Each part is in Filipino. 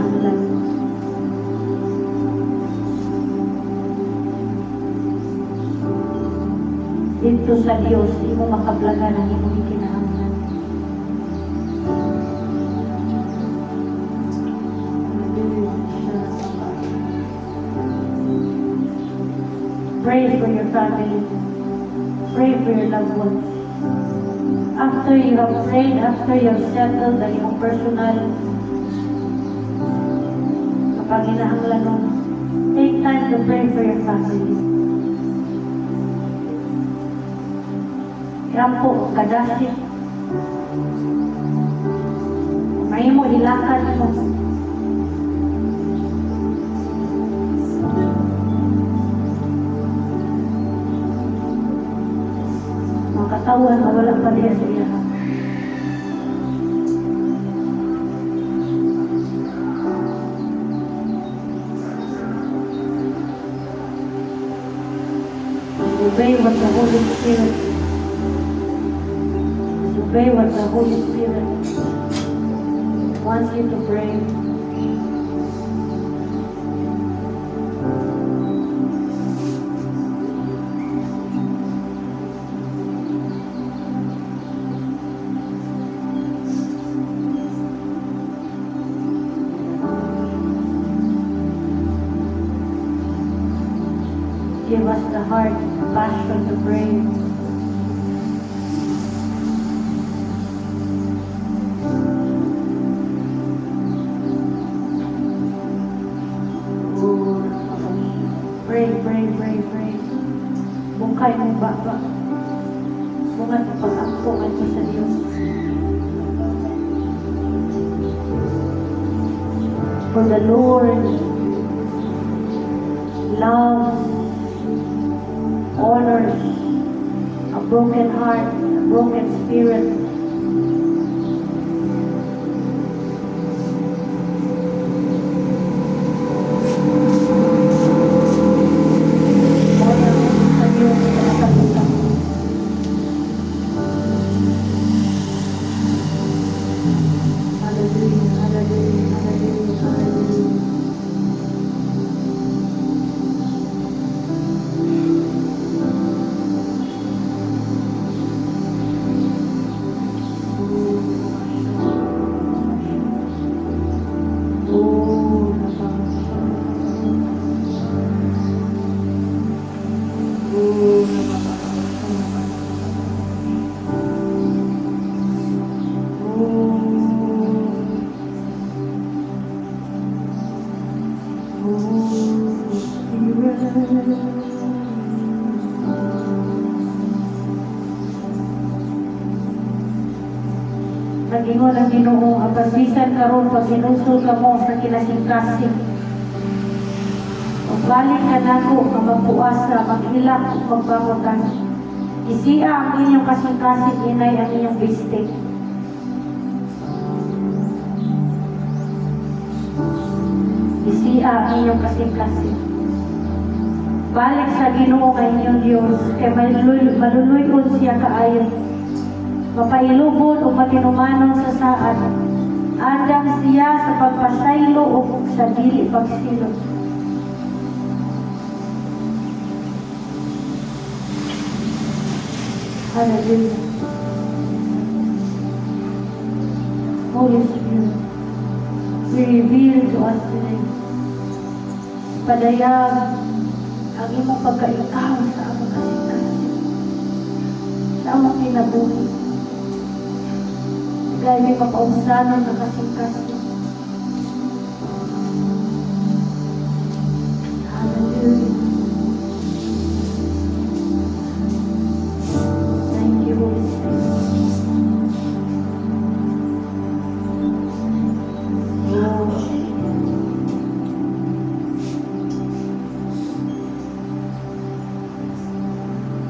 kinahanglan. Dito sa Diyos, di mo makablagan ang imong kinahanglan. Pray for your family. Pray for your loved ones. After you have prayed, after you have settled ang iyong personal kapanginahanglan mo, take time to pray for your family. Rampo, kadasit. May mo hilakad mo. Mga katawan na walang paliya sa iya. Obey what the Holy Spirit. Obey what the Holy Spirit wants you to pray. Give us the heart, the passion to pray. Pray. Bungkay mo ba? Bungat mo pag-ampungan mo sa Diyos. For the Lord loves, honors a broken heart, a broken spirit. Nagingon ang Ginoo, ang pagbisan karon pag ginusul ka mo sa kinasing-kasing. Magbalik ka nako, magpuasa, maghilak, magbangutan. Isiya ang inyong kasing-kasing, inay ang inyong bistik. Isiya ang inyong kasing-kasing. Balik sa Ginoo ang inyong Diyos, kay maluluyon siya kaayon. Mapailubod o matinumanon sa saad. Andam siya sa pagpasaylo o sa dili pagsilo. Hallelujah. Holy Spirit, we reveal to us today. Padayag ang imong pagkaikaw sa among kasing-kasing, sa among kinabuhi. Dahil may mapausanan na kasing-kasing. Hallelujah. Thank you, Holy Spirit.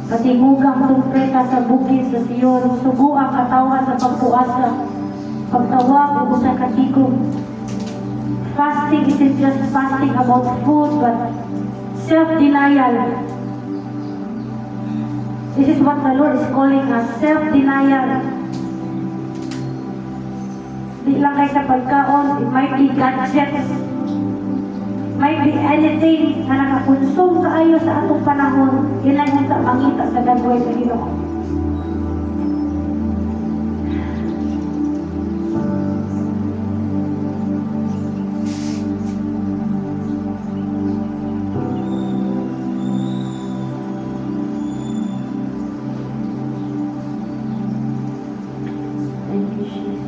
Patingugang trumpeta sa bukid sa Sion, sugo ang katawan sa pagpuasa, pagtawag o sa katigong. Fasting isn't just fasting about food, but self-denial. This is what the Lord is calling us, self-denial. Di lang kayo sa pagkaon, it might be gadgets, might be anything na nakakonsume kaayo sa atong panahon, yun lang yung mangita sa gagawin sa Ginoo. Thank you, Jesus.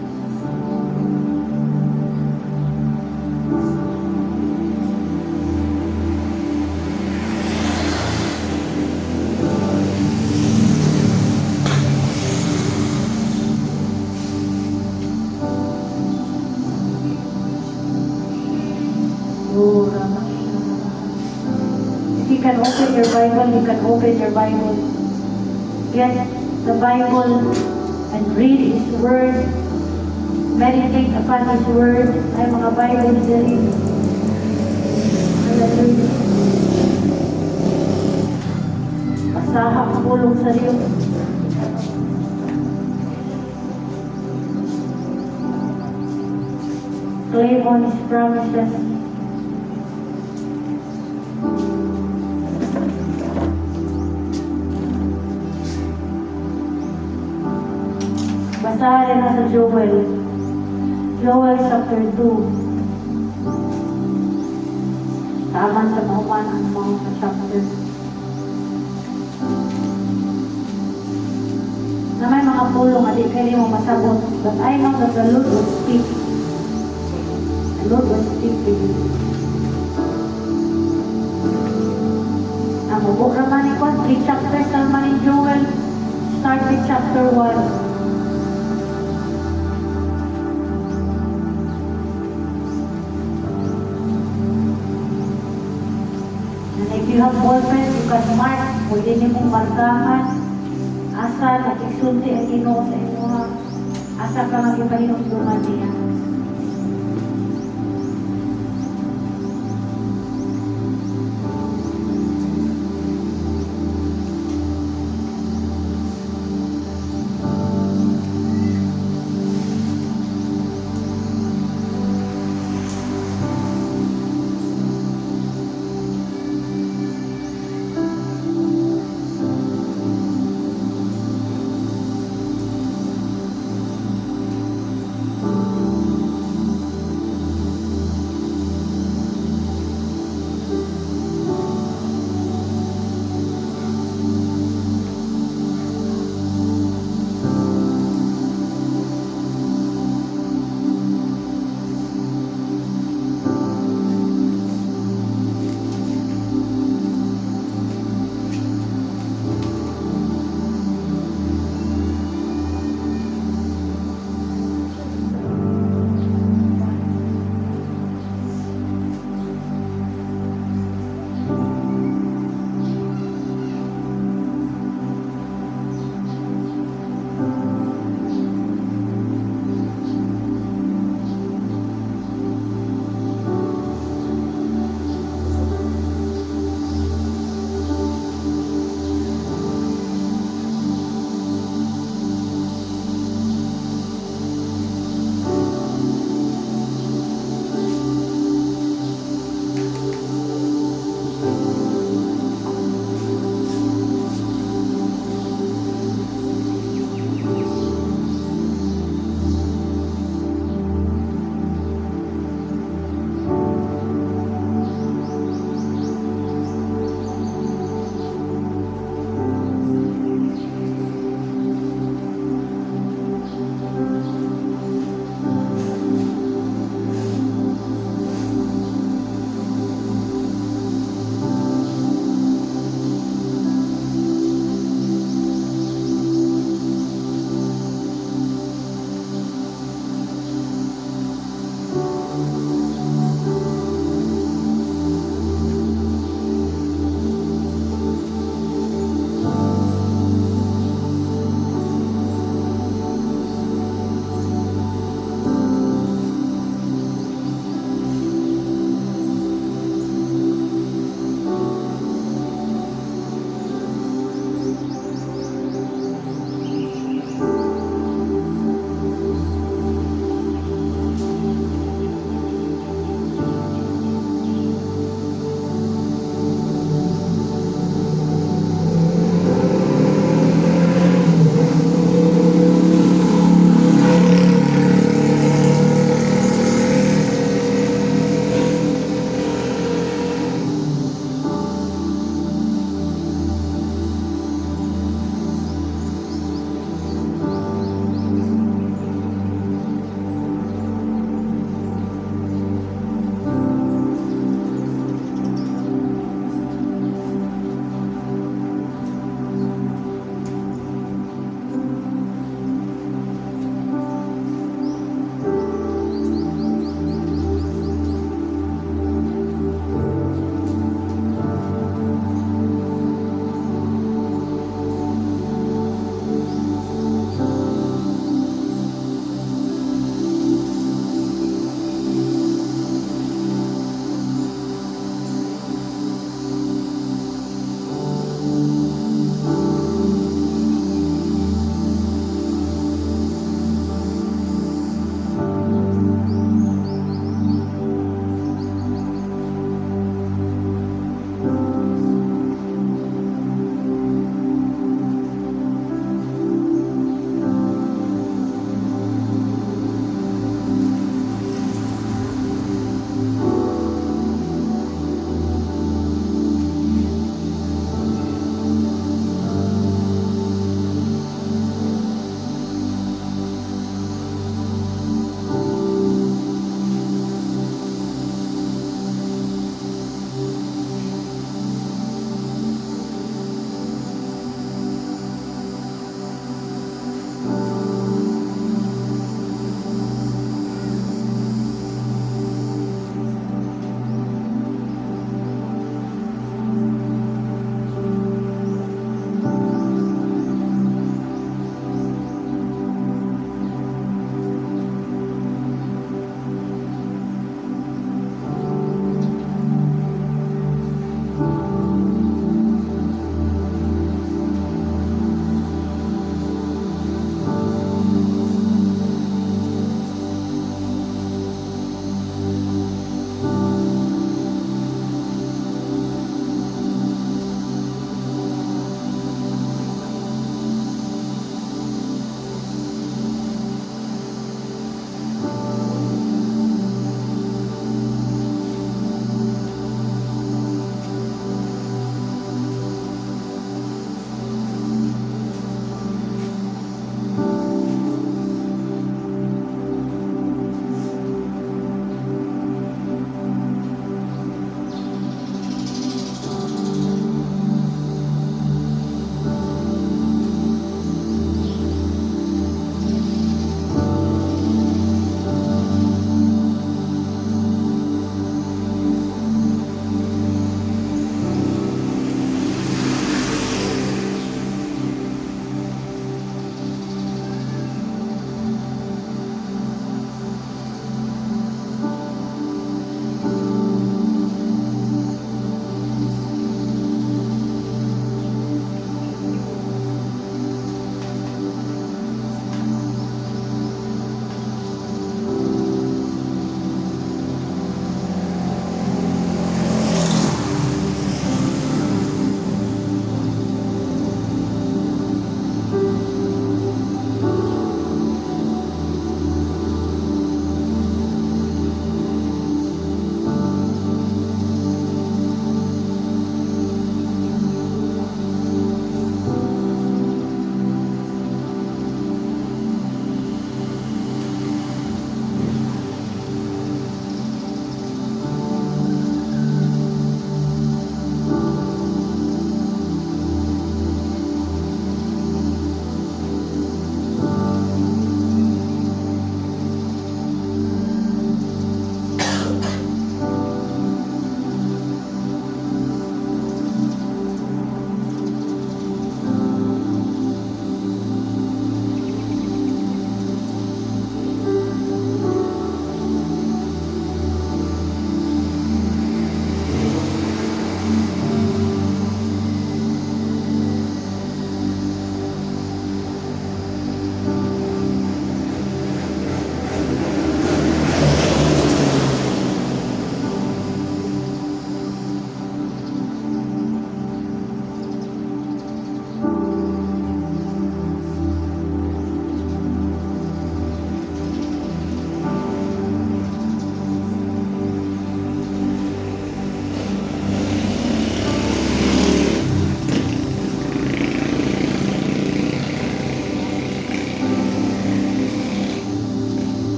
Oh, if you can open your Bible, you can open your Bible. Get the Bible and read His Word. Meditate upon His Word. Ay mga Bible dali. Hallelujah. Pasaha ang pulong sa Diyos. Claim on His promises. Basahin na sa Joel. Joel chapter 2. Taman sa mahuman ang mga chapter. Na may mga pulong at di kayo mo masabot. But I know that the Lord will speak. The Lord will speak to you. Ang mabuk naman ito, 3 chapters naman in Joel. Start with chapter 1. If you have boyfriend, you can mark. Pwede niyo mong markahan. Asa nag-isulti ang Ginoo sa inyo. Asa ka mag-ipahinumduman niya.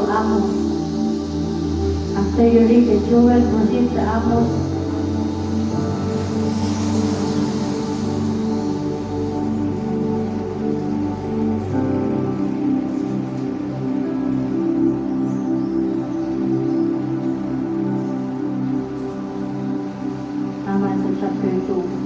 Amos. After you read the jewel, proceed sa Amos. Tama sa chapter 2.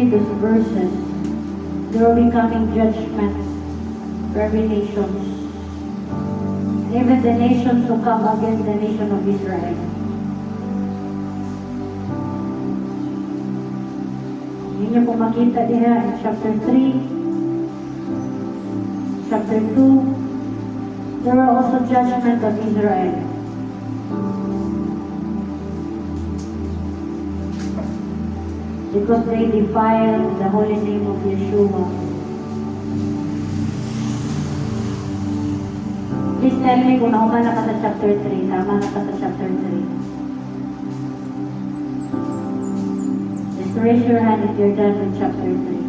read those verses, there will be coming judgment for every nation. And even the nations who come against the nation of Israel. Hindi niyo po makita diha in chapter 3, chapter 2, there were also judgment of Israel. Because they defiled the holy name of Yeshua. Please tell me kung nauma na ka sa chapter 3. Tama na ka sa chapter 3. Just raise your hand if you're done with chapter 3.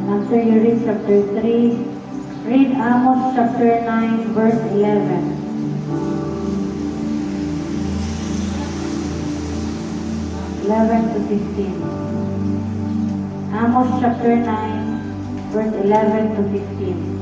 After you read chapter 3, read Amos chapter 9, verse 11. To 15. Amos chapter 9, verse 11 to 15.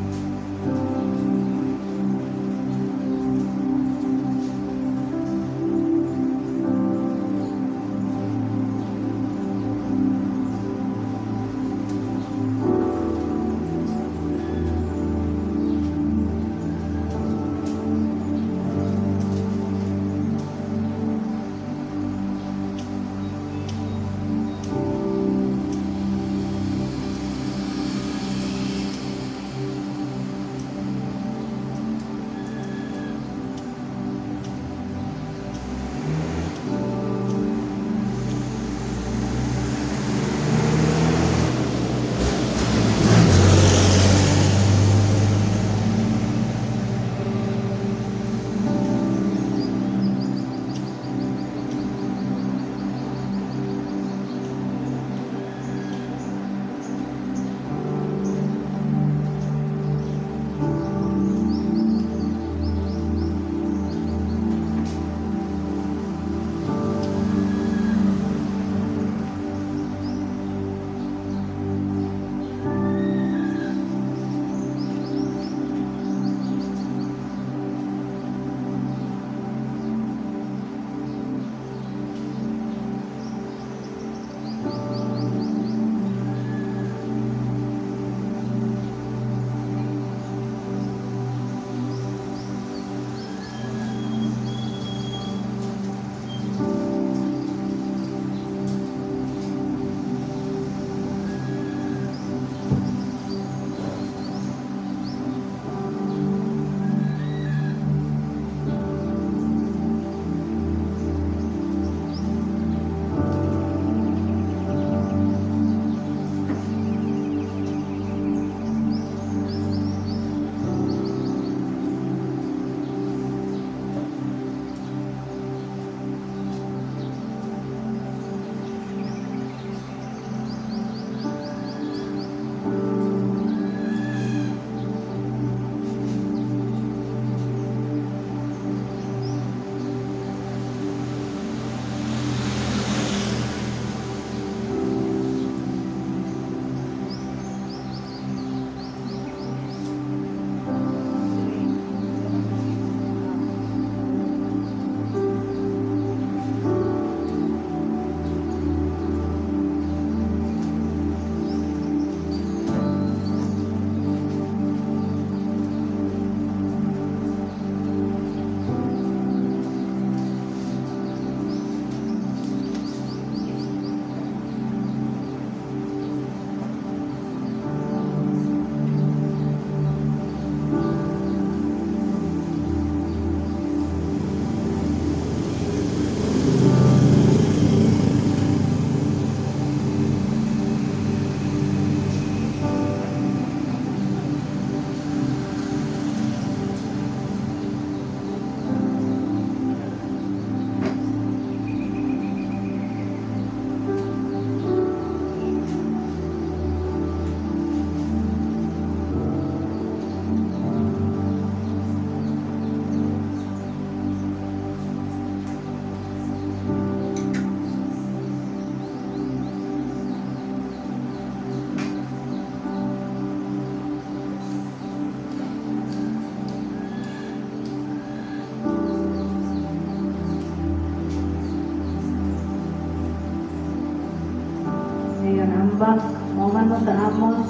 back. Moment mo sa Amos.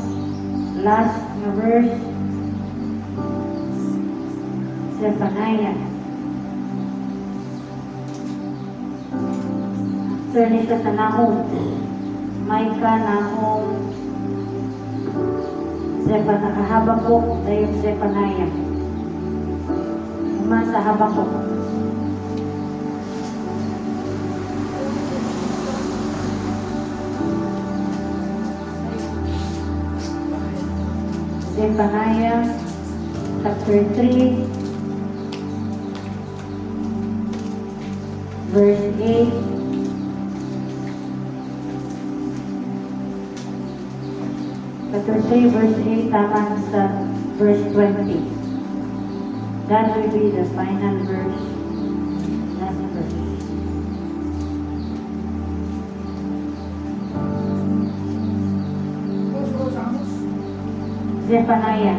Last na verse. Zephaniah. After nito sa Nahum. Micah, Nahum. Habakuk, dayon Zephaniah. Uma sa Habakuk. Zephaniah chapter 3 verse 8 chapter 3 verse 8 taman sa verse 20. That will be the final verse. Last verse. Zephaniah.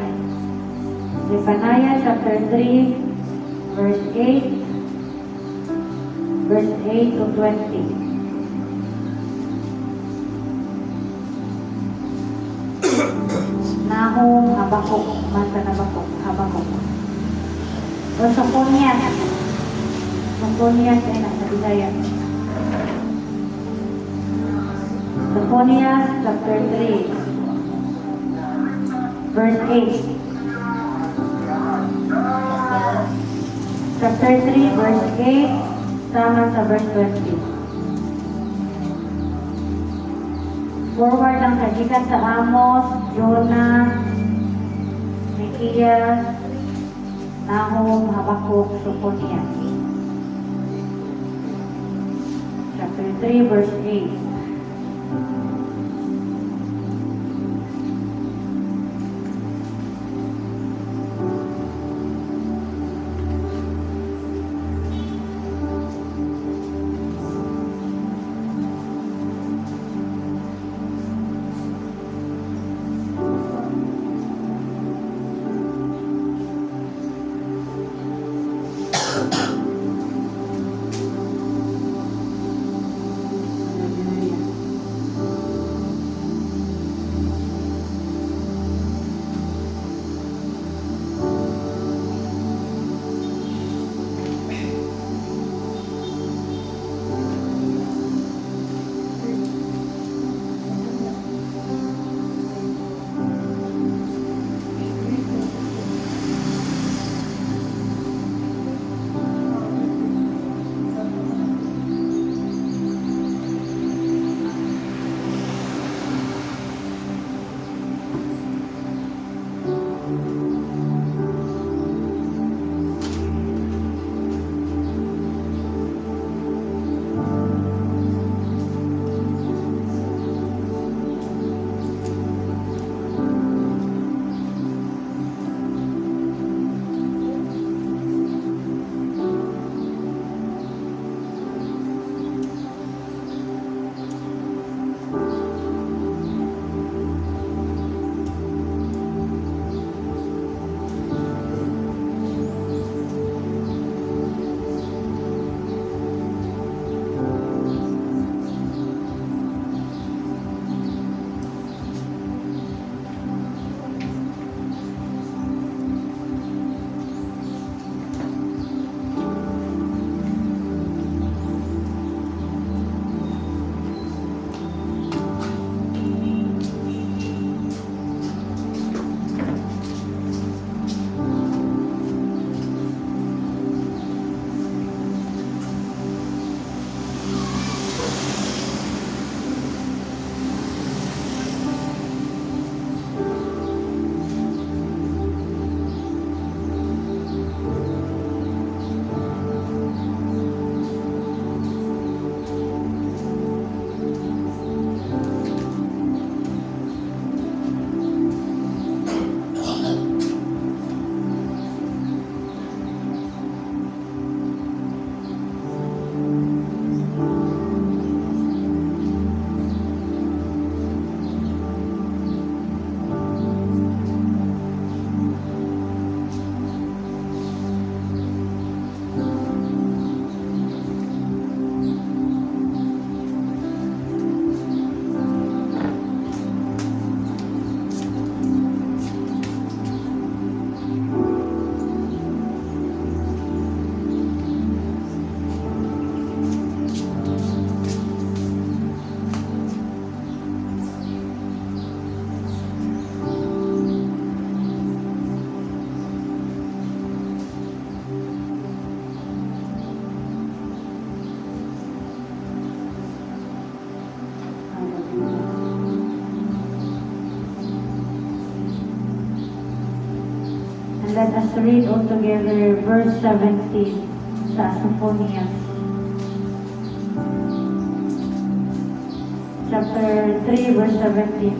Zephaniah chapter 3 verse 8 verse 8 to 20. Nahum, Habakuk, masa Habakuk, Habakuk. O Sophonias. Sophonias ay nasa Bisaya. Sophonias chapter 3 verse 8. Chapter 3 verse 8 sama sa verse 20. Forward ang kagikan sa Amos, Jonah, Micaiah, Nahum, Habakuk, Sophonias. Chapter 3 verse 8. let us read all together verse 17 sa Sophonias. Chapter 3, verse 17.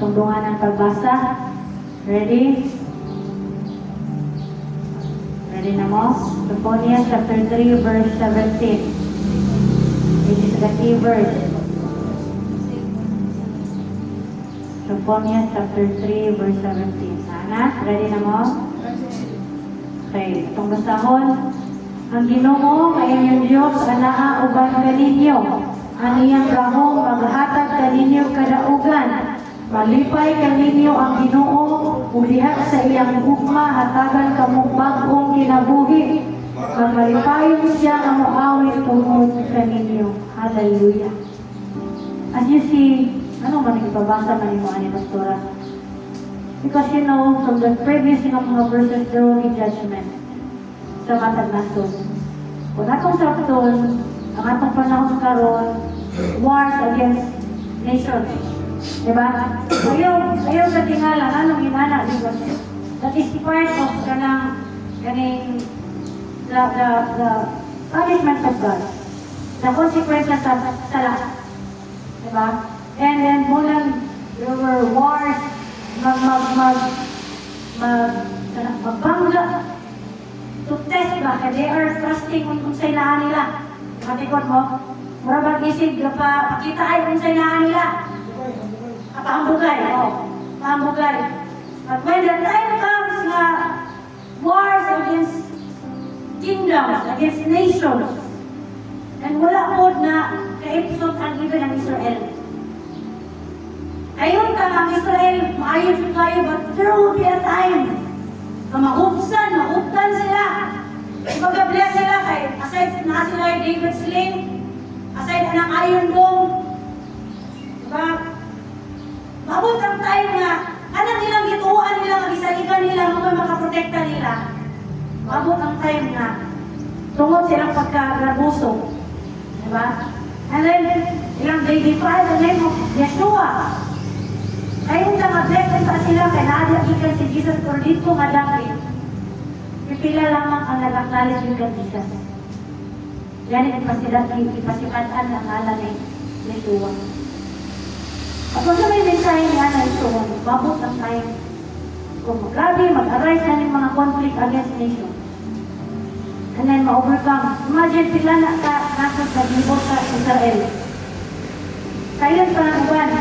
Tungtungan ang pagbasa. Ready? Ready na mo? Sophonias chapter 3, verse 17. This is the key verse. Sophonias chapter 3, verse 17. Sana, ready na mo? Okay, itong basahon. Ang Ginoo kay inyong Diyos, anaa uban kaninyo. Ang iyang gahong maghatag kaninyo kadaugan. Malipay kaninyo ang Ginoo, ulihat sa iyang gugma, hatagan kamong bagong kinabuhi. Magmalipayon siya ang muawit tungod kaninyo. Hallelujah. As you see, ano man ipabasa man mo ani pastora? Because you know, from the previous mga verses, there will be judgment sa matag nason. Kung atong sakton, ang atong panahon karon, wars against nations. Diba? Ayaw sa tingala, anong inana, diba? That is part of kaning the punishment of God. The consequences sa lahat. Diba? And then, mulang there were wars, magbangga, to test ba? Kaya they are trusting kung sa ilaan nila. Matikot mo, mura mag-isig pa, pakita ay kung sa ilaan nila. Pahambugay, pahambugay. But when the time comes na wars against kingdoms, against nations, and wala po na kaipsot ang given ng Israel. Ayun ka ang Israel, maayos kayo, but there will be a time na mahubtan sila. Mag-bless sila kay, aside na sila yung David Sling, aside na ng Iron Dome, diba? Mabot ang time na anang ilang gituan nila, mag-isaligan nila, mga makaprotekta nila. Mabot ang time na tungod silang pagka-grabuso. Diba? And then, ilang baby pa, the name of Yeshua. Ayun na mag-bless pa sila, kaya naadyakikan si Jesus, pero dito madami. Pipila lamang ang nag-acknowledge yung God Jesus. Yan ipasipataan ng ala ni Yeshua. At kung sa may mensahe niya na ito, mabot ang time. Kung grabe, mag-arise na ng mga conflict against nations. And then ma-overcome. Imagine sila na nasa sa libot sa Israel. Silent pa ng uban.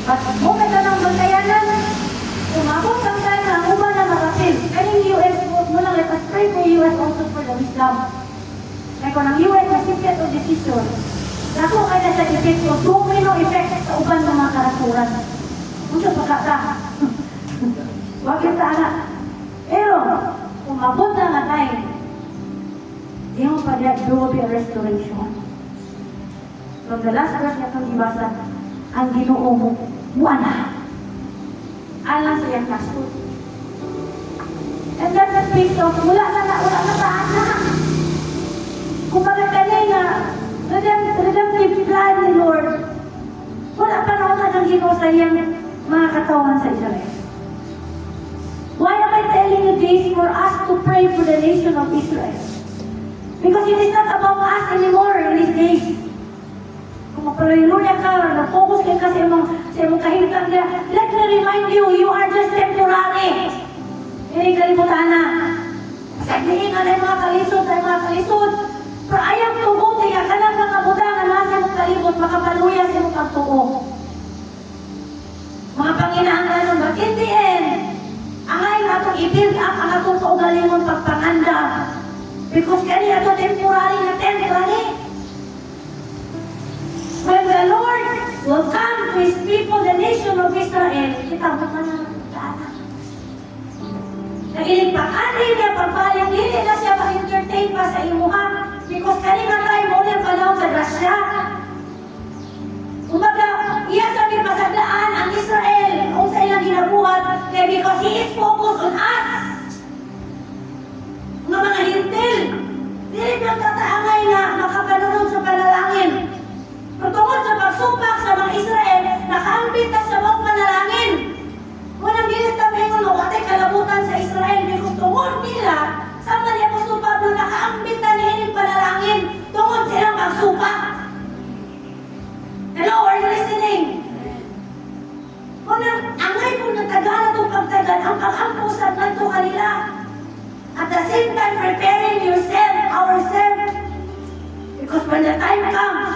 At moment na ng bantayanan, umabot ang time na ang uban na maratil. Kaning US, muna let us pray for US also for the Islam. Kaya kung ang US na simple o decision, naku kaya na sa epekto, domino effect sa uban ng mga karasuran. Kung sa pagkaka. Huwag yung taana. Pero, umabot na nga time, yung pa there will be a restoration. From the last verse na itong ibasa, ang Ginoo mo, wala. Alang sa iyang kaso. And that's the speaks of, wala na taana. Kung bakit kanina, redemptive plan ni Lord, wala pa naman ang Ginoo sa iyang mga katawan sa Israel. Why am I telling you this? For us to pray for the nation of Israel. Because it is not about us anymore in these days. Kung mapalaluya ka, na-focus ka kasi sa imong kahintang niya, let me remind you, you are just temporary. Hindi kalimutan na. Sabihin na yung mga kalisod, pero ayaw tubuti, akalang mga buda na nasa mong kalibot, makapaluya sa mong pagtuo. Mga Panginoon nun, but in the end, ang ngayon atong i-build up ang atong kaugalingon pagpanganda. Because kani ato temporary. When the Lord will come to His people, the nation of Israel, kita mo ka na ng Nagiligpakan niya, pagbaling, hindi na siya ma-entertain pa sa imuha. Because kanina tayo mo niya panahon sa grasya. Kumbaga, iya sabi pasadaan ang Israel kung sa ilang ginabuhat, kaya because He is focused on us. Mga mga hintil, dili ng tataangay na makapanunod sa panalangin. Patungod sa pagsumpak sa mga Israel, nakaambit na sa mga panalangin. Kung nang gilit na may mga watay kalabuhan, when the time comes,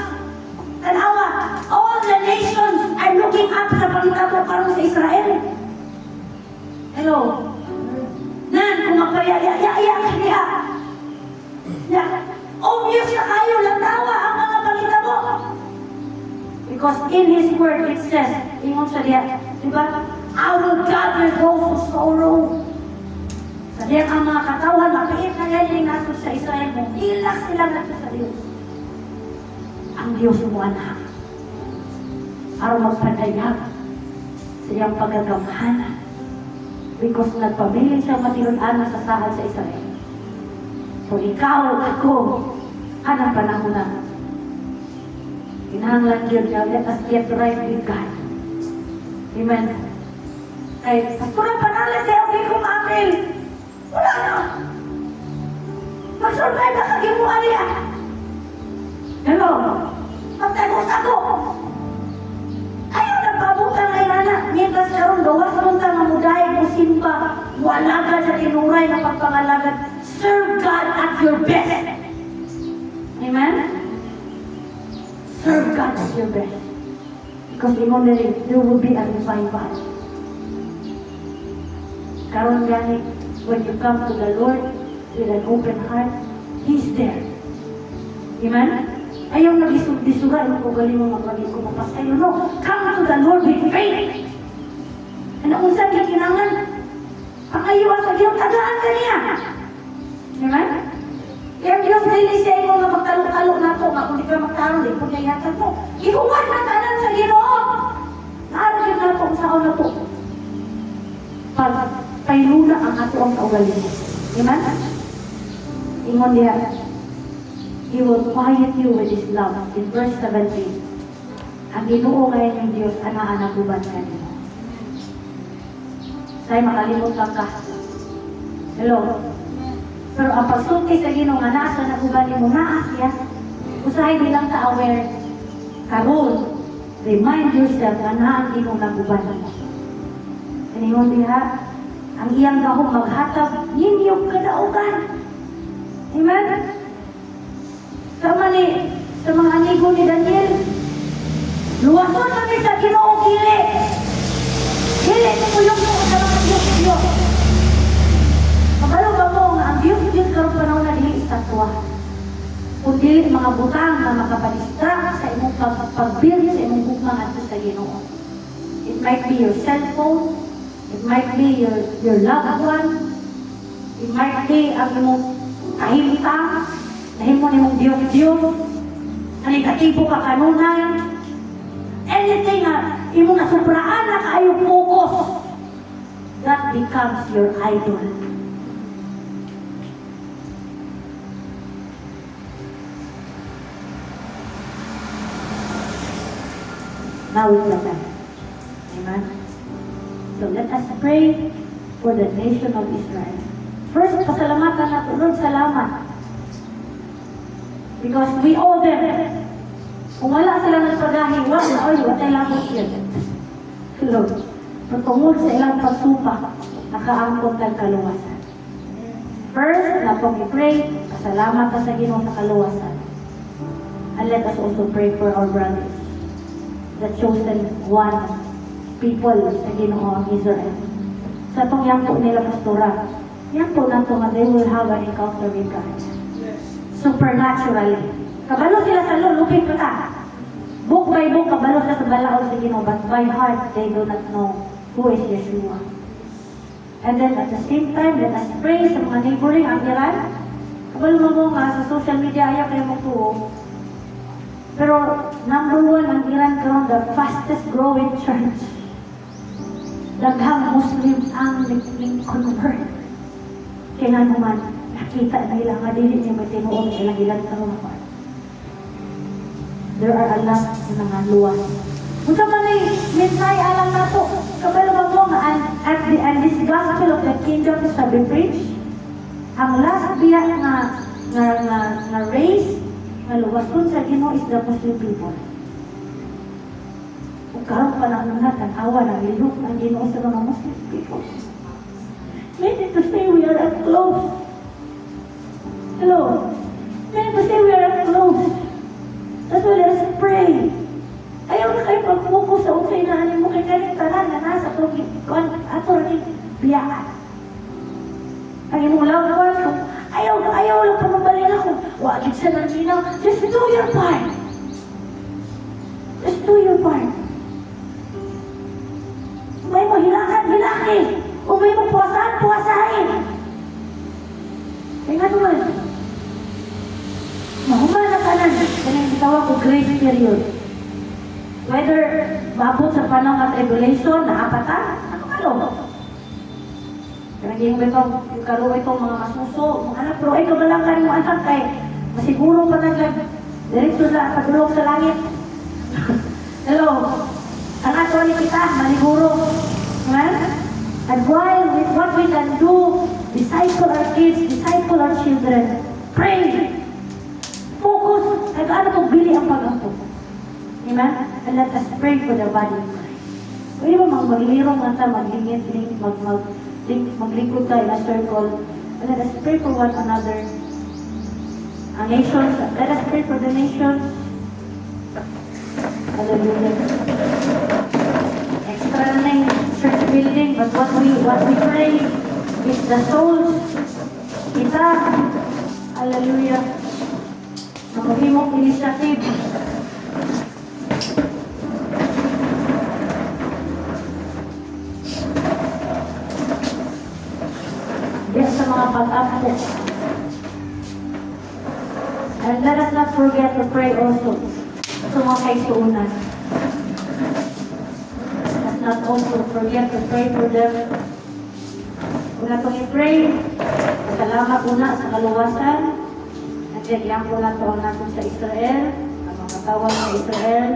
tanawa, all the nations are looking up sa pangitabo karon sa Israel. Hello? Nan, kung magpayaya-yaya ka niya. Obvious na kayo, lantawa ang mga pangitabo. Because in His Word it says, ingon sa diya, diba? I will gather those who sorrow. Sa diya ang mga katawan, mapiit na yan yung nasod sa Israel mo. Ilak sila natin sa Diyos. Ang Diyos mo anak. Para magpadayag sa iyang pagagamhanan. Because nagpabilin siya matinunan sa sahad sa Israel. So ikaw, ako, anong panahon na? Kinahanglan yun na let us get right with God. Amen. Kay, pastoran panalan kayo, okay kong amil. Wala na. Mag-survive na kagimuha niya. Hello? Magtagos ako. Ayaw na pabutan ngay nana. Mientras karon gawas mong ka nga mudahay mo simba. Walagan sa tinuray na pagpangalagan. Serve God at your best. Amen? Serve God at your best. Because ingon na rin, there will be a revival. Karon gani, when you come to the Lord with an open heart, He's there. Amen? Ayaw nag-isura, ano ko galing mo magpagin ko mapasayo. No, come to the Lord with faith. Ano kung saan yung kinangan? Pangayiwan sa Diyos, tagaan ka niya. Amen? Kaya Diyos dili siya yung mga magtalong-talong na ito, kung di ka magtalong, di po niya yatan mo. Ihuwag na tanan sa Ginoo. Naaragin na ito sa na ito. Pailuna ang ato ang kaugaling. Amen? Ingon niya, He will quiet you with His love. In verse 17, ang Ginoo ngayon ng Diyos, ana-ana guban ka niyo. Sa'yo makalimutan ka. Hello? Pero ang pagsulti sa Ginoo nga nasa na guban niyo, naas yan. Usahay nilang ka-aware. Karoon, remind yourself na naan Ginoo na guban niyo. Ingon diha, ang iyang gahong maghatag, ninyong kadaugan. Amen? Sama ni, sa mga amigo ni Daniel, luwason kami sa Ginoo kili. Kili, tumulong mo sa mga Diyos-Diyos. Kabalo ba mo nga ang Diyos-Diyos karoon panahon na dili istatwa. Kung dili mga butang na makapadistract sa imong pag-build sa imong hukmang ato sa Ginoo. It might be your cellphone, it might be your loved one, it might be ang imong kahimtang, nahimo nimong Diyos-Diyos, na negatibo ka kanunay, anything na imong nasubraan na kaayong focus, that becomes your idol. Now it's the time. Amen? So let us pray for the nation of Israel. First, pasalamatan natin. Lord, salamat. Because we owe them. Kung wala sila nagpagahi, wala tayo lamang yun. Lord, patungod sa ilang pagsupa, nakaangkot kang kaluwasan. First, na pong i-pray, pasalamat ka sa Ginoo sa kaluwasan. And let us also pray for our brothers, the chosen one people sa Ginoo ang Israel. Sa itong yampo nila, Pastora, yampo na ito nga they will have an encounter with God. Supernaturally. Kabalo sila sa lulupin ko ta. Book by book, kabalo sila sa balaod sa Ginoo, but by heart, they do not know who is Yeshua. And then at the same time, let us pray sa mga neighboring ang Iran. Kabalo mo nga sa social media, ayaw kayo magtuo. Pero number one, ang Iran karon the fastest growing church. Daghang Muslims ang nag-convert. Kaya naman, nakita nila nga dili niya may tinuon sa ilang ilang karon. There are a lot na nga luwas. Kung sa man ay minay alam na to, kabalo mo nga, and this gospel of the kingdom shall be preached. Ang last biya nga race, nga luwason sa Ginoo is the Muslim people. Kung karoon pa lang natin, awa na ilok ang Ginoo sa mga Muslim people. Meaning to say we are at close. Hello? Meaning to say we are at close. your part. Just do your part. Kung may mo hilakan. Kung may mo puwasahin. Kaya nga naman, mahumana ka na. Kaya yung tawag ko grace period. Whether maabot sa panahon at tribulation, naapata, ano ka lo? Kaya yung karo itong mga masuso, mga anak, pero ikaw lang ka rin mo anak kay masiguro pa diretso na pagulong sa langit. Hello, ang ato ni kita, maliguro. Amen? And while with what we can do, disciple our kids, disciple our children, pray, focus, ay gaano itong bili ang pag-ampo. Amen? And let us pray for the body of Christ. Kung iba maglirong nga maglingit-lingit, maglingkod ka in a circle, and let us pray for one another. Ang nations, let us pray for the nations. Hallelujah. Extra na yung church building, but what we pray is the souls. Kita, hallelujah. Maghimong initiative. Yes, sa mga pag-apo. And let us not forget to pray also sa mga kaisuunan. Let us not also forget to pray for them. Una itong i-pray, salamat una sa kaluwasan. At yan, yan po na ito ang natin sa Israel, ang mga tawag sa Israel,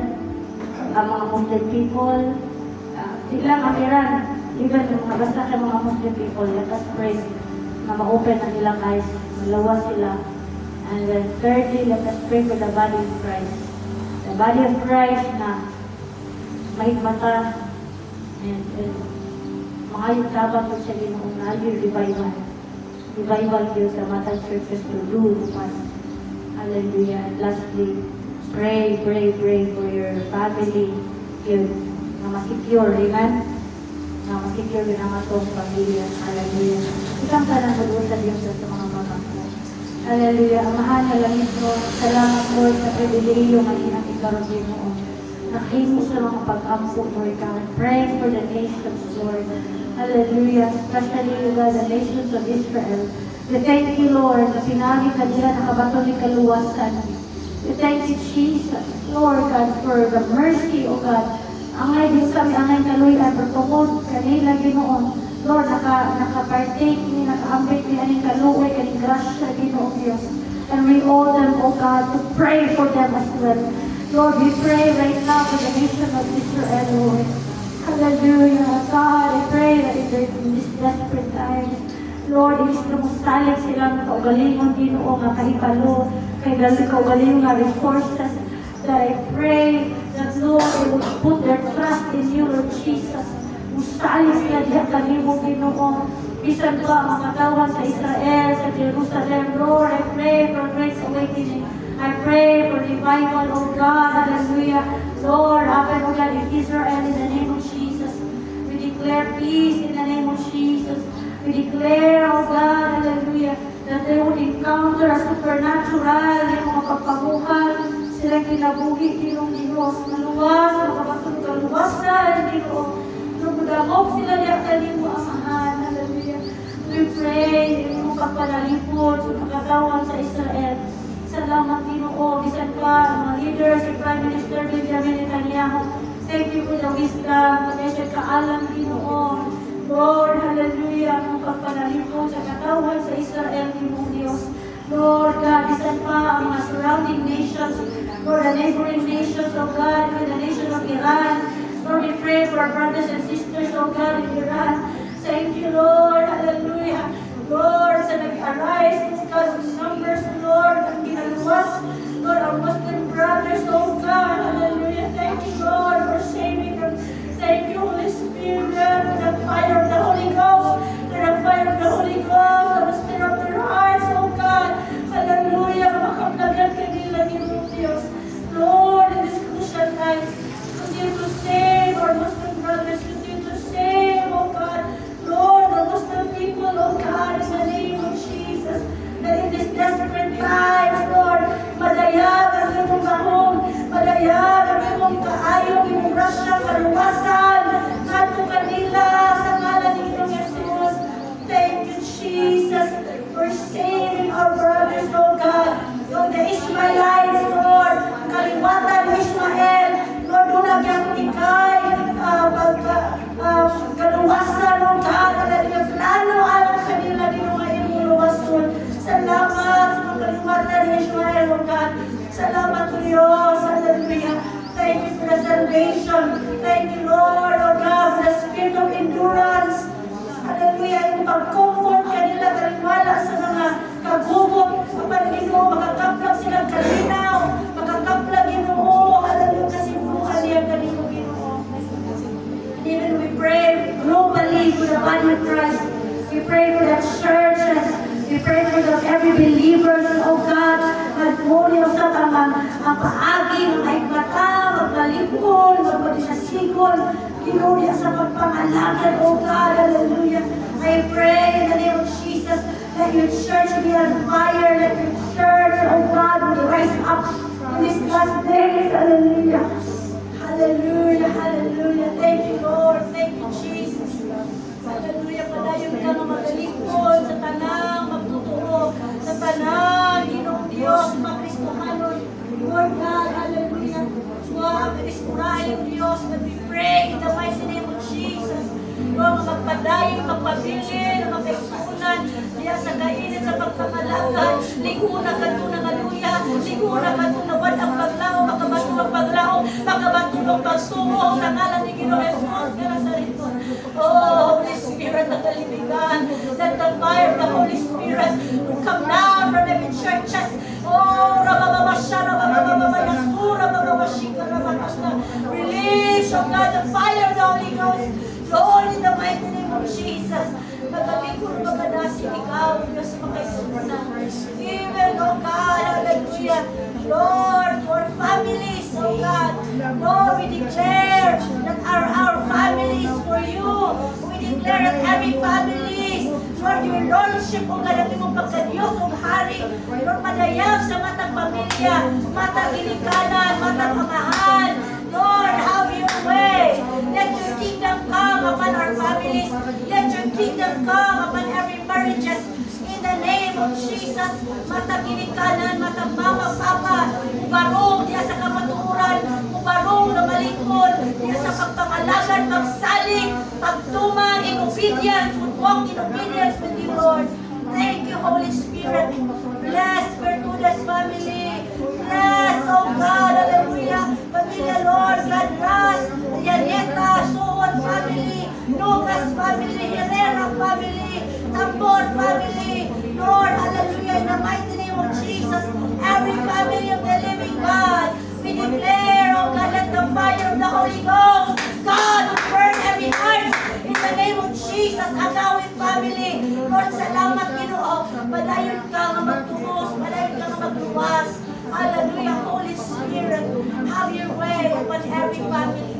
ang mga Muslim people, di lang ang Iran, even yung mga basta sa mga Muslim people, let us pray na ma-open ang ilang eyes, malawa sila. And then thirdly, let us pray for the body of Christ. The body of Christ na mahigmata and mga yung tabat ko sa Ginoong na yung revival. Revival yun sa matang churches to do mas. Hallelujah. And lastly, pray for your family. Yun, na masecure, amen? Na masecure din ang atong pamilya. Hallelujah. Ikang ka na mag-usad yung sa mga mga ko. Hallelujah. Ang mahal na langit mo. Salamat, Lord, sa pribileyo ngayon ang ikaroon mo. Nakimo sa mga pag-ampo, Lord God. Pray for the nations, Lord. Hallelujah. Especially, God, the nations of Israel. We thank you, Lord, na pinagi ka nila nakabato ni kaluwasan. We thank you, Jesus, Lord God, for the mercy, O God. Angay din kami, angay kaluyan, pertungod kanila Ginoon. Lord, naka-partake ni, naka-ambit ni aning kaluoy, kaning grasya, Ginoong Diyos. And we owe them, O God, to pray for them as well. Lord, we pray right now for the nation of Israel, Lord. Hallelujah. God, I pray that in these desperate times, Lord, inis na mo salig silang kaugalingon, Ginoo, nga kahipalo, kay kaugalingon nga resources, that I pray that, Lord, they will put their trust in you, Lord Jesus. Musalis na diya kanimo, Ginoo. Bisan pa ang mga katawan sa Israel, sa Jerusalem, Lord, I pray for grace awakening. I pray for revival, oh God, hallelujah. Lord, happen, oh God, in Israel, in the name of Jesus. We declare peace in the name of Jesus. We declare, oh God, hallelujah, that they would encounter a supernatural, yung mga pagpamuhan, silang kinabuhi, Ginong Diyos, maluwas, makapatong kaluwasan, Ginong. Nagudamok sila niya kanimo, Amahan, hallelujah. We pray, yung mga kapanalipod, sa pagkatawan sa Israel. Salamat, Ginoo, bisan pa, mga leaders, yung Prime Minister Benjamin Netanyahu. Thank you for the wisdom, kasi kaalam, Ginoo. Lord, hallelujah, ang pagpanalipod sa katawan sa Israel, Ginoo Diyos. Lord God, bisan pa ang mga surrounding nations, Lord, the neighboring nations, oh God, even the nation of Iran. Lord, we pray for our brothers and sisters, oh God, in Iran. Thank you, Lord, hallelujah. Lord, sa nag-arise, because of numbers, Lord, ang ginaluwas, Lord, our Muslim brothers, oh God, hallelujah. Thank you, Lord, for saving them. Thank you, Holy Spirit, for the fire of the Holy Ghost, for the fire of the Holy Ghost, for the stir of their hearts, oh God, hallelujah, makapaglagan ka nila, Ginoo Diyos. Lord, in this crucial times, continue to save our Muslim brothers, continue to save, oh God, Lord, the Muslim people, oh God, in the name of Jesus, that in these desperate times, Lord, madayag ang iyong Diyos. Hallelujah. Thank you for the salvation. Thank you, Lord, oh God, for the spirit of endurance. Hallelujah. Yung pag-comfort kanila, kaliwala sa mga kagubot. Kapag Ginoo, makakaplag silang kalinaw. Makakaplag Ginoo. Hallelujah. Kasi buhay niya kanino Ginoo. Even we pray globally for the body of Christ. We pray for the churches. We pray for every believer, oh God, magmuli sa tamang ang paagi, maikmata, magbalipon, magpadisyasikon, ginuli sa pagpangalagan, oh God, hallelujah. I pray in the name of Jesus, let your church be on fire, let your church, oh God, will rise up in these last days, hallelujah. Hallelujah, hallelujah. Thank you, Lord. Thank you, Jesus. Hallelujah. Padayon ka na magalikod sa tanang magtuturo, sa tanang Ginoong Diyos, makristohanon. Lord God, hallelujah. Lord, mag-ispurahin Diyos, that we pray in the mighty name of Jesus. Lord, magpadayon, magpabilin, magkaisunan, diya sa kainit sa pagpamalagan, liguna ka ito ng aluya, liguna ka ito na wad ang paglao, makabatulong paglao, makabatulong pagsungo, sa ngalan ni Ginoong Jesus, kaya sa rito. Oh, Holy Spirit ng kalimigan, let the fire of the Holy Spirit come down from every churches. Oh, rabababasya, rababababaya, rabababashika, rababasya. Release, oh God, the fire of the Holy Ghost. Lord, in the mighty name of Jesus, magkabiguro magkadasi ikaw, Diyos makaisunan. Even, oh God, hallelujah, Lord, for families, oh God, Lord, we declare that our family is for you. We declare that every family, Lord, your Lordship, oh God, ating mong pagka-Diyos, oh Hari, Lord, madayang sa matang pamilya, matang ilikanan, matang amahan, Lord, have your way. Let your kingdom come upon our families. Let your kingdom come upon every marriages. In the name of Jesus, matang ilikanan, matang mama, papa, ubarong diya sa kamatuuran, ubarong na malingkod, diya sa pagpangalagan, magsaling, pagtuman in obedience, would walk in obedience with you, Lord. Thank you, Holy Spirit. Bless Bertudas family. Bless, oh God, hallelujah. Pamilya, Lord, God bless. Yaneta, Soon family, Lucas family, Herrera family, Tambor family. Lord, hallelujah, in the mighty name of Jesus, every family of the living God, we declare, oh God, let the fire of the Holy Ghost, God, will burn every heart. In the name of Jesus, Agawin family. Lord, salamat Ginoo. Padayon ka nga magtubos, padayon ka nga magluwas. Hallelujah, Holy Spirit, have your way upon every family.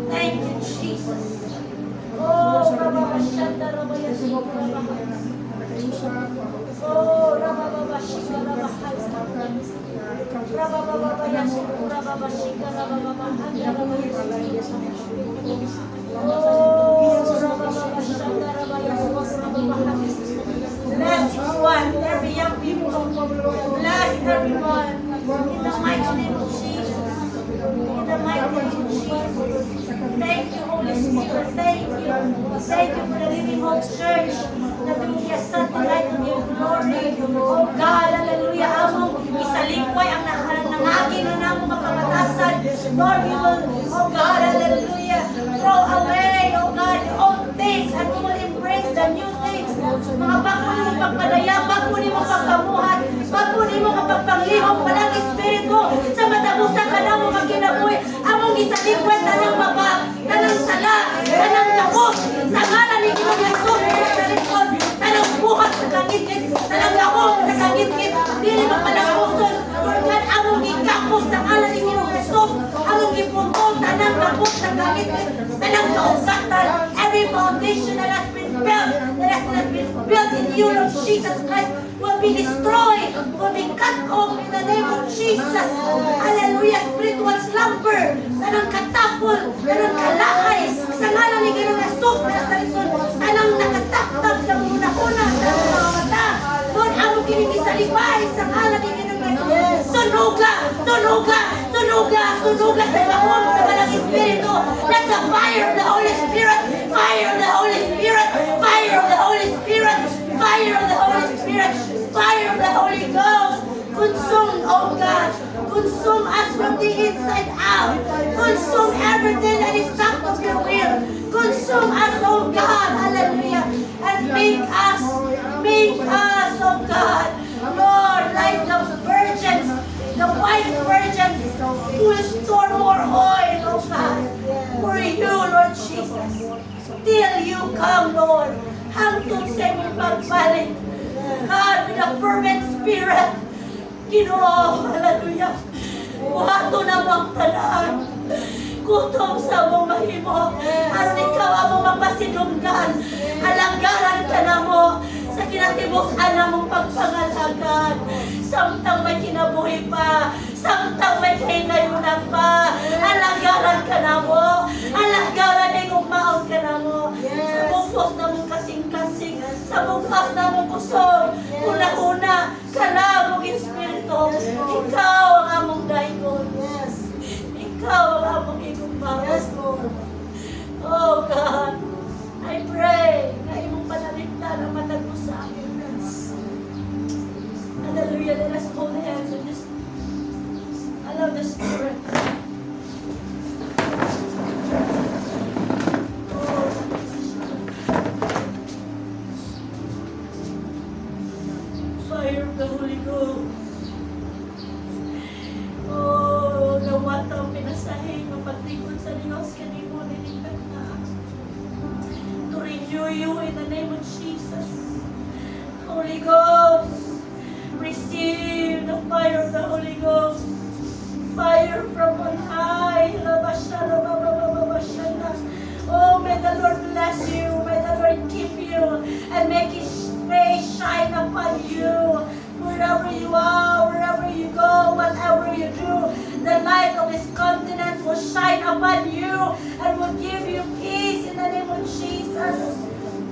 Thank you, Jesus. Oh, Rababashanda, Rabayasika, Rabahaya. Oh, Rababashika, Rabahaya. Rabababayasika, Rababashika, Rababahaya, Rabayasika. Oh, Rababashanda, Rabayasika, Rabahaya. Bless one, every young people. Bless everyone. In the mighty name of Jesus. In the mighty name of Jesus. Thank you, Holy Spirit. Thank you. Thank you for the Living Hope Church. That we will be a satellite of your glory. Oh God, hallelujah. Among isalingkway ang nangagin na namong makamatasan. Lord, we will, oh God, hallelujah, throw away, oh God, the old things and we will embrace the new things. Mga bago ni mong pagpadaya, bago ni mong pagkamuhan, bago ni mong pagpanglihok, palang Espiritu, sa matabusan ka na mo magkinabuhi, among isalingkway, tanang baba, tanang sala, tanang kapos, sa ngalan ni Ginoong Jesus, sa likod, tanang buhat sa kangit-ngit, tanang lahok sa kangit-ngit, dili magpalakuson, Lord God, among ikapos sa ngalan ni Ginoong Jesus, among ipuntol, tanang kapos sa kangit-ngit, tanang kausatan, every foundation that has been built in you, Lord Jesus Christ, will be destroyed, will be cut off in the name of Jesus. Hallelujah, spiritual slumber, tanang katapol, tanang kalahay, sa ngalan ni Ginoong Jesus, tanang nakataptap sa muna-una, sa mga mata. Lord, among kinikisalibay sa ngalan ni Ginoong Jesus. Tunuga, tunuga, tunuga, tunuga sa kahon sa Balang Espiritu. Let the fire of the Holy Spirit, fire of the Holy Spirit, fire of the Holy Spirit, fire of the Holy Spirit, fire of the Holy Ghost, consume, oh God, Consume us from the inside out. Consume everything that is not of your will. Consume us, oh God, hallelujah. And make us, oh God, Lord, like the virgins, the wise virgins who will store more oil, oh God, for you, Lord Jesus. Till you come, Lord, hangtod sa imong pagbalik. God, with a fervent spirit, Ginoo, hallelujah. Buhato na mo ang tanan. Kutom sa mong mahimo. Aron ikaw ang mong mapasinunggan. Alanggaran ka na mo sa kinatibuk-an na mong pagpangalagan. Samtang may kinabuhi pa. Samtang may kahingayunan pa. Alanggaran ka na mo. Alanggaran ay umaon ka na mo. Sa bukos na mong kasing-kasing. Sa bukos na mong kusog. Una-una, kalabog Espiritu. Ikaw ang among dahigon. Ikaw ang among igumbaw. Oh God, I pray na imong panalipdan ang matag mo sa amin. Hallelujah. Let us hold hands and just allow the Spirit. Fire of the Holy Ghost. Oh, nawata ang pinasahing ang paglikod sa Diyos kanimo nilingkad na. To renew you in the name of Jesus. Holy Ghost, receive the fire of the Holy Ghost. Fire from on high. Oh, may the Lord bless you. May the Lord keep you and make His face shine upon you. Wherever you are, wherever you go, whatever you do, the light of His countenance will shine upon you and will give you peace in the name of Jesus.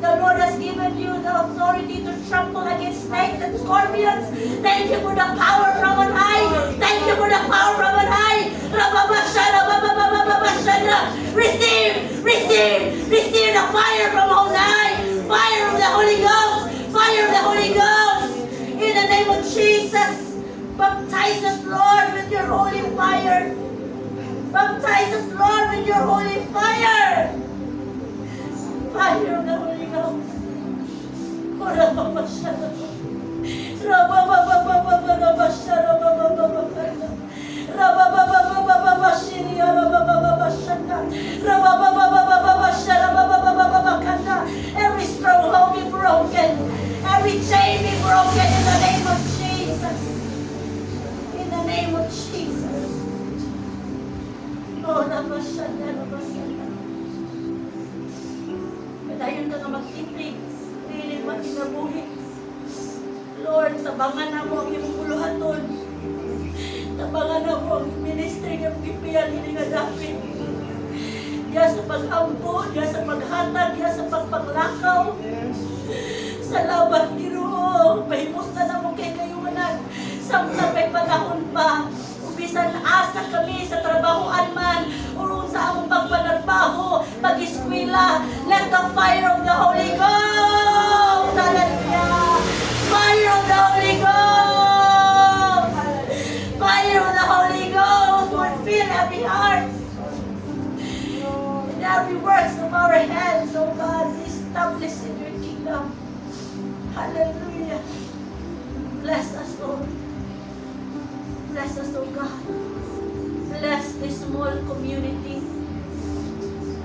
The Lord has given you the authority to trample against snakes and scorpions. Thank you for the power from on high. Thank you for the power from on high. Receive the fire from on high. Fire of the Holy Ghost. Fire of the Holy Ghost. In the name of Jesus, baptize us, Lord, with your holy fire. Baptize us, Lord, with your holy fire. Fire of the Holy Ghost. Every stronghold be broken. Every chain be broken in the name of Jesus. In the name of Jesus. Oh, Rabashanda. Padayon ka nga magtipig. Pilit matinabuhi. Lord, tabangan na mo ang iyong puluhaton. Tabangan na mo ang ministry ng pipiyan hindi nga dapit. Diya sa pag-ampo, diya sa paghatag, diya sa pagpanglakaw. Salamat, Ginoo. Pahimos na mo kay kayunan. Samtang may panahon pa. Ubisan asa kami sa trabahoan man. Urong sa among pagpanarbaho, pag-eskwela. Let the fire of the Holy Ghost. Hallelujah. Fire of the Holy Ghost. Fire of the Holy Ghost will fill every heart. In every works of our hands, oh God, be established in your kingdom. Hallelujah. Bless us, Lord. Bless us, oh God. Bless this small community.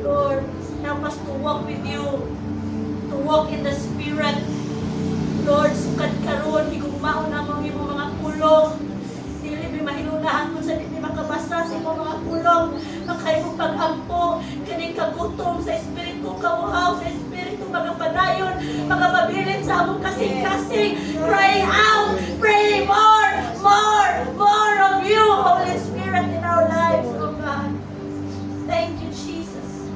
Lord, help us to walk with you, to walk in the Spirit. Lord, sukad karon higugmaon na mo imong mga pulong. Dili mi mahilunahan kung sa dili makabasa sa imong mga pulong. Makayong pag-ampo, kaning kagutom sa Espiritu, kauhaw sa Espiritu, magapadayon, magapabilin sa among kasing-kasing. Pray out, pray more of you, Holy Spirit, in our lives, oh God. Thank you, Jesus.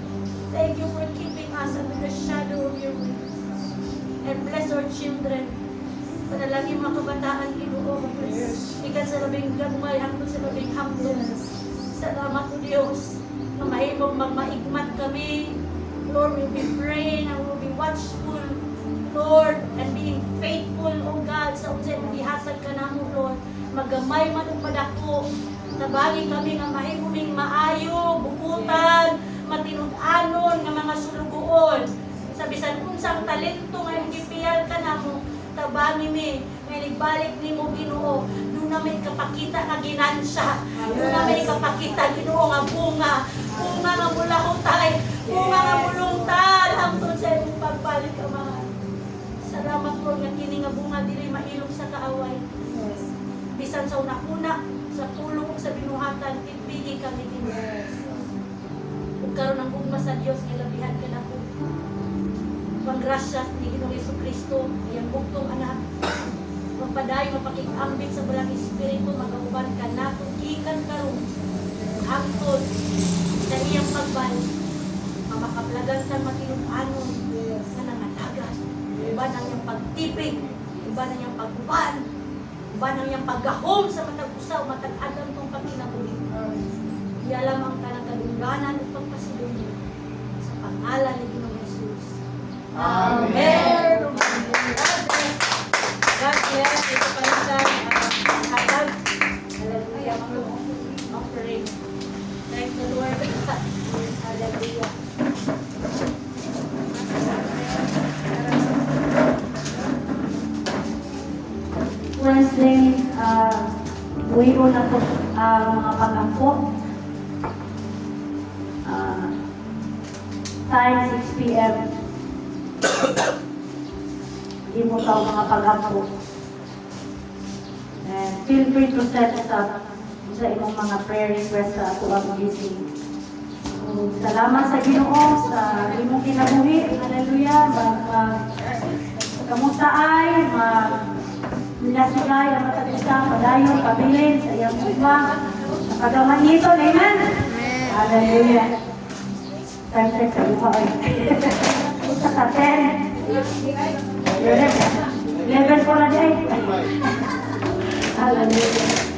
Thank you for keeping us under the shadow of your wings. And bless our children. Panalangin mga kabataan, Ginoo. Ikan sa labing gagmay, hangtod sa labing hangtod. Salamat po Diyos na mahimong magmaigmat kami. Lord, we'll be praying and we'll be watchful, Lord, and being faithful, oh God, sa unsay gihatag ka namo, Lord. Magamay man o madako, Tabangin kami nga mahiguming maayo, bukutan, matinud-anon nga mga sulugoon. Sa bisan unsang talento nga gipiyal ka na mo, tabangin mi, nga nagbalik ni mo Ginoo. Doon na may kapakita nga ginansya. Doon na may kapakita Ginoo nga bunga. Bunga nga mula hutay. Bunga nga mulungtal. Hangtod sa imong pagbalik ka mga. Salamat po nga kini nga bunga dili mailog sa kaaway. Bisan sa una-una, sa tulong ug sa binuhatan, ipigi kami Ginoo. Ug karon ang ugma sa Dios nga labihan ka nako. Panggrasya ni Ginoong Jesucristo, iyang bugtong anak. Magpadayon mapakikambit sa balang espiritu, magauban ka nato gikan karon. Hangtod sa iyang pagbalik, mamakaplagan sa matinub-anon nga nangalagas. Iba na niyang pagtipig, iba na niyang pagban, iba na niyang paggahom sa matag usaw, matag adam tong pagkinabuhi. Iya lamang ka ng kadungganan at pagpasilunod sa pangalan ni Ginoong Jesus. Amen. God bless. Ito pa rin sa hatag. Hallelujah. Offering. Thank the Lord. Hallelujah. Wednesday, buwiro na po mga pag-ampo. Time 6 p.m. Hindi mo tao mga pag-ampo. And feel free to set us up sa imong mga prayer request sa ato ang gising. Salamat sa Ginoo sa imong kinabuhi. Hallelujah. Kamusta ay nilasigay ang matag-isa, padayon, pabilin sa iyang ugma. Pagaman nito, amen? Hallelujah. Time check sa iba ay. Sa 10. 11 po na di ay. Hallelujah.